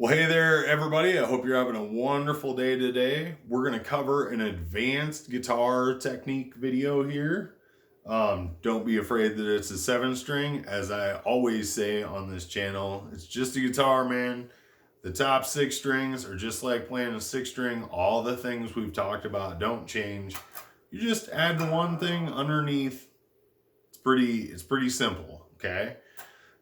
Well, hey there, everybody. I hope you're having a wonderful day today. We're going to cover an advanced guitar technique video here. Don't be afraid that it's a 7-string. As I always say on this channel, it's just a guitar, man. The top 6 strings are just like playing a 6-string. All the things we've talked about don't change. You just add the one thing underneath. It's pretty simple, okay?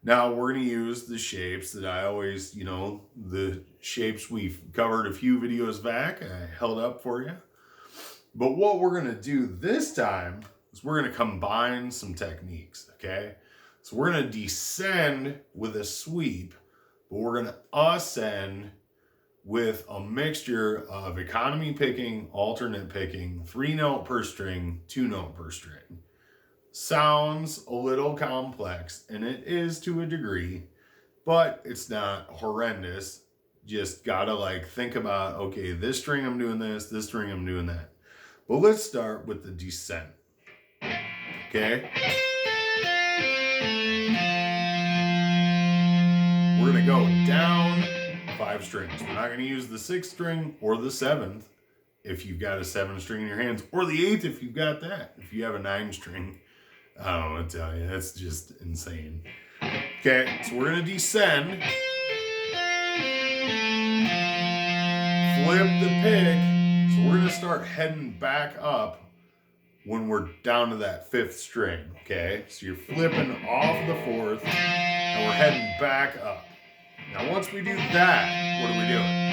Now we're going to use the shapes that I always, the shapes we've covered a few videos back, I held up for you. But what we're going to do this time is we're going to combine some techniques, okay? So we're going to descend with a sweep, but we're going to ascend with a mixture of economy picking, alternate picking, 3-note per string, 2-note per string. Sounds a little complex, and it is to a degree, but it's not horrendous. Just gotta think about, okay, this string I'm doing this string I'm doing that. But let's start with the descent. Okay? We're gonna go down 5 strings. We're not gonna use the 6th string or the 7th if you've got a 7-string in your hands, or the 8th if you've got that. If you have a 9-string. I don't know what to tell you. That's just insane. Okay, so we're going to descend. Flip the pick. So we're going to start heading back up when we're down to that 5th string. Okay, so you're flipping off the 4th and we're heading back up. Now, once we do that, what are we doing?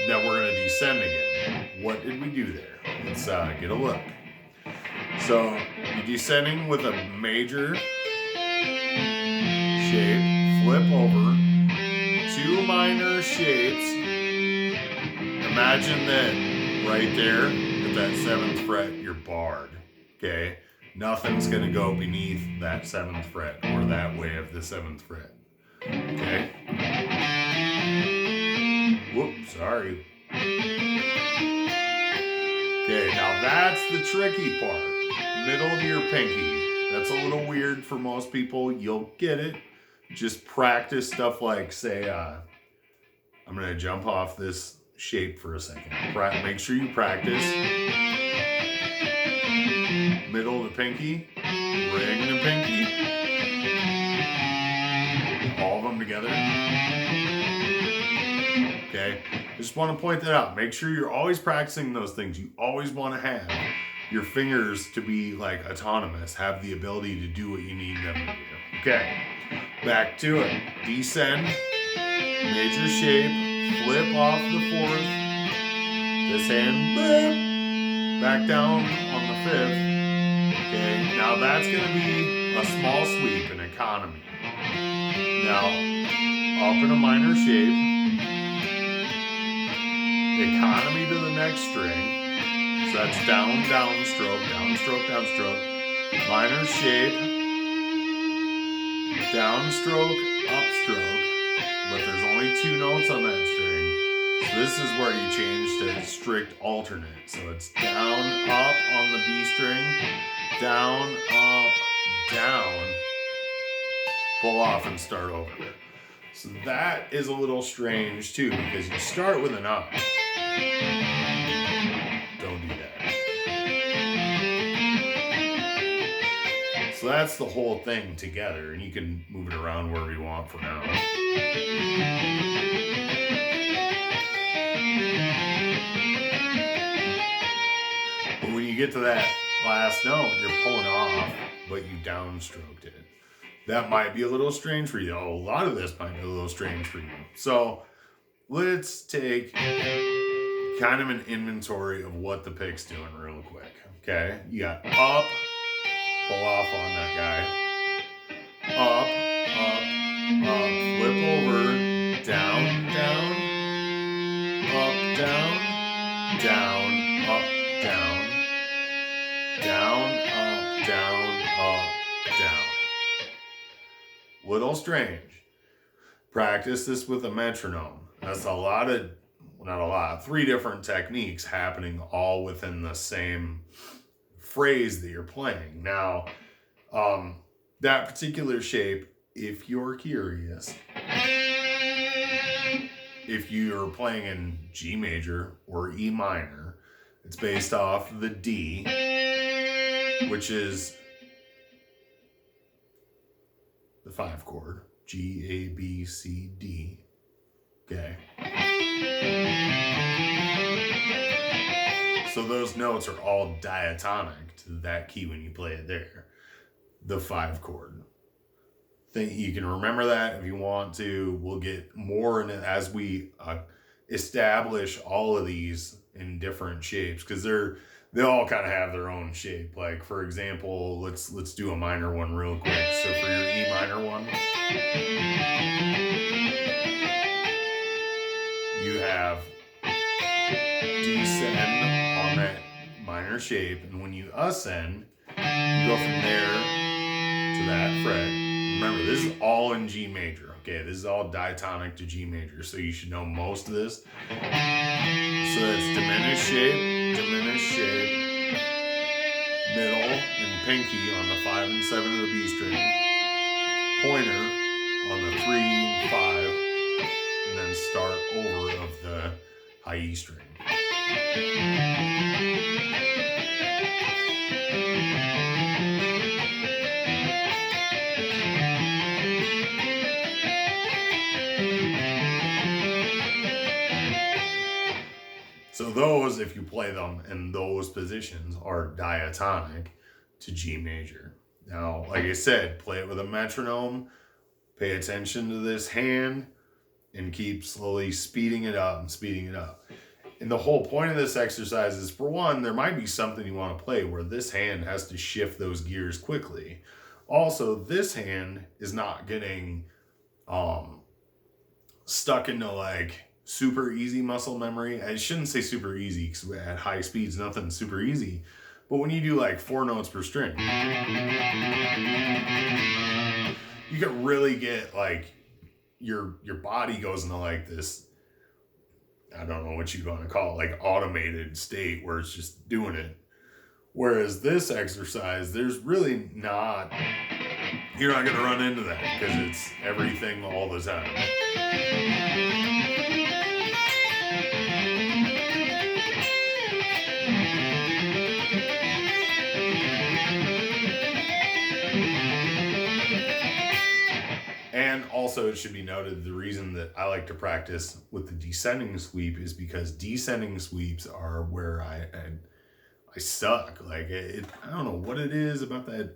Now we're going to descend again. What did we do there? Let's get a look. So you're descending with a major shape, flip over, 2 minor shapes. Imagine that right there at that 7th fret, you're barred. Okay? Nothing's going to go beneath that 7th fret or that way of the 7th fret. Okay? Whoops, sorry. Okay, now that's the tricky part. Middle of your pinky. That's a little weird for most people. You'll get it. Just practice stuff like, say, I'm going to jump off this shape for a second. Make sure you practice. Middle of the pinky. Ring the pinky. All of them together. Okay, I just want to point that out. Make sure you're always practicing those things. You always want to have your fingers to be autonomous, have the ability to do what you need them to do. Okay, back to it. Descend, major shape, flip off the 4th, this hand, blip, back down on the 5th. Okay, now that's going to be a small sweep in economy. Now, up in a minor shape, economy to the next string. So that's down, downstroke, downstroke, downstroke. Minor shape. Downstroke, upstroke. But there's only 2 notes on that string. So this is where you change to strict alternate. So it's down, up on the B string. Down, up, down. Pull off and start over. So that is a little strange too, because you start with an up. Don't do that. So that's the whole thing together, and you can move it around wherever you want for now. But when you get to that last note, you're pulling off, but you downstroked it. That might be a little strange for you. A lot of this might be a little strange for you. So let's take kind of an inventory of what the pick's doing real quick. Okay, you got up, pull off on that guy. Up, flip over, down, down, up, down, down, up, down, down, up, down, up, down. Little strange. Practice this with a metronome. That's three different techniques happening all within the same phrase that you're playing. Now, that particular shape if you're curious, if you're playing in G major or E minor, it's based off the D, which is the 5 chord. G, A, B, C, D. Okay. So those notes are all diatonic to that key when you play it there. The 5 chord. You can remember that if you want to. We'll get more in it as we establish all of these in different shapes, because they all kind of have their own shape. Like, for example, let's do a minor one real quick. So for your E minor one, you have descend on that minor shape, and when you ascend, you go from there to that fret. Remember, this is all in G major. Okay, this is all diatonic to G major, so you should know most of this. So that's diminished shape, middle, and pinky on the 5 and 7 of the B string, pointer on the 3 and 5, and then start over of the high E string. So those, if you play them in those positions, are diatonic to G major. Now, like I said, play it with a metronome, pay attention to this hand, and keep slowly speeding it up and speeding it up. And the whole point of this exercise is, for one, there might be something you want to play where this hand has to shift those gears quickly. Also, this hand is not getting stuck into like super easy muscle memory. I shouldn't say super easy, because at high speeds, nothing's super easy. But when you do like 4 notes per string, you can really get like your body goes into like this, I don't know what you want to call it, like automated state where it's just doing it. Whereas this exercise, there's really not, you're not going to run into that, because it's everything all the time. And also, it should be noted, the reason that I like to practice with the descending sweep is because descending sweeps are where I suck. Like, I don't know what it is about that.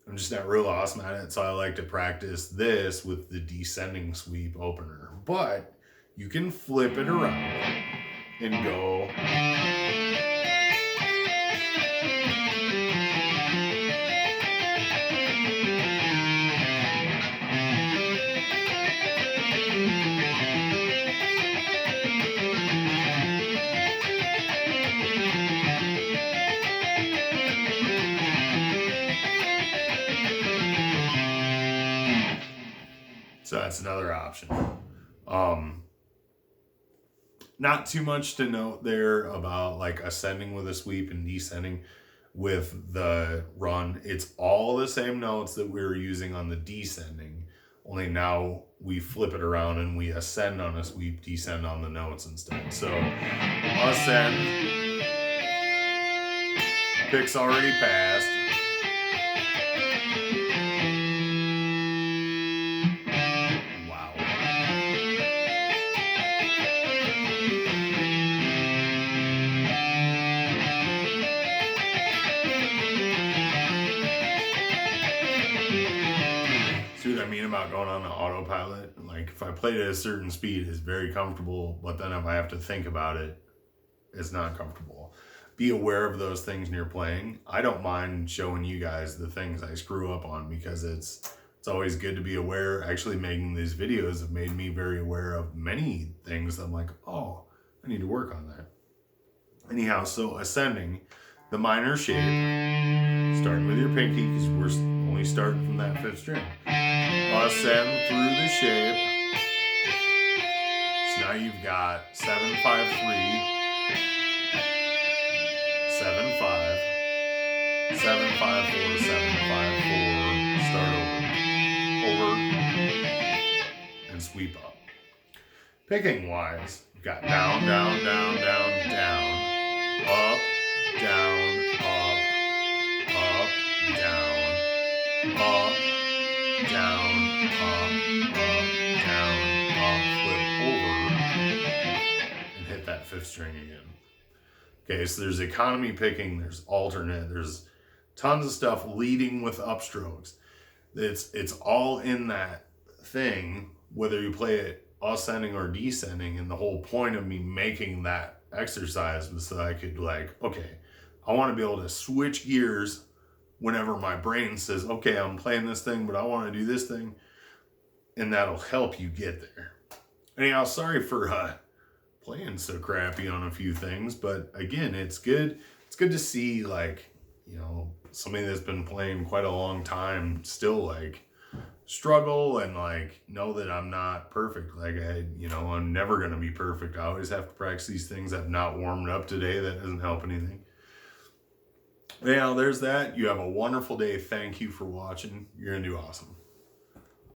I'm just not real awesome at it. So I like to practice this with the descending sweep opener. But you can flip it around and go. So that's another option. Not too much to note there about like ascending with a sweep and descending with the run. It's all the same notes that we were using on the descending, only now we flip it around and we ascend on a sweep, descend on the notes instead. So ascend, pick's already passed. See what I mean about going on the autopilot? Like, if I played at a certain speed, it's very comfortable, but then if I have to think about it, it's not comfortable. Be aware of those things when you're playing. I don't mind showing you guys the things I screw up on, because it's always good to be aware. Actually, making these videos have made me very aware of many things that I'm like, oh, I need to work on that. Anyhow, so ascending, the minor shape, starting with your pinky, because we're only starting from that 5th string. Ascend through the shape. So now you've got 7, 5, 3, 7, 5, 7, 5, 4, 7, 5, 4, start over sweep up. Picking wise, you've got down, down, down, down, down, up, down, up, down, up, down, up, down, up, flip over, and hit that fifth string again. Okay, so there's economy picking, there's alternate, there's tons of stuff leading with upstrokes. It's all in that thing, whether you play it ascending or descending, and the whole point of me making that exercise was so I could like, okay, I want to be able to switch gears whenever my brain says, okay, I'm playing this thing, but I want to do this thing, and that'll help you get there. Anyhow, sorry for playing so crappy on a few things, but again, it's good to see, like, you know, somebody that's been playing quite a long time still like struggle and like know that I'm not perfect. Like I'm never going to be perfect. I always have to practice these things. I've not warmed up today. That doesn't help anything. Anyhow, there's that. You have a wonderful day. Thank you for watching. You're going to do awesome.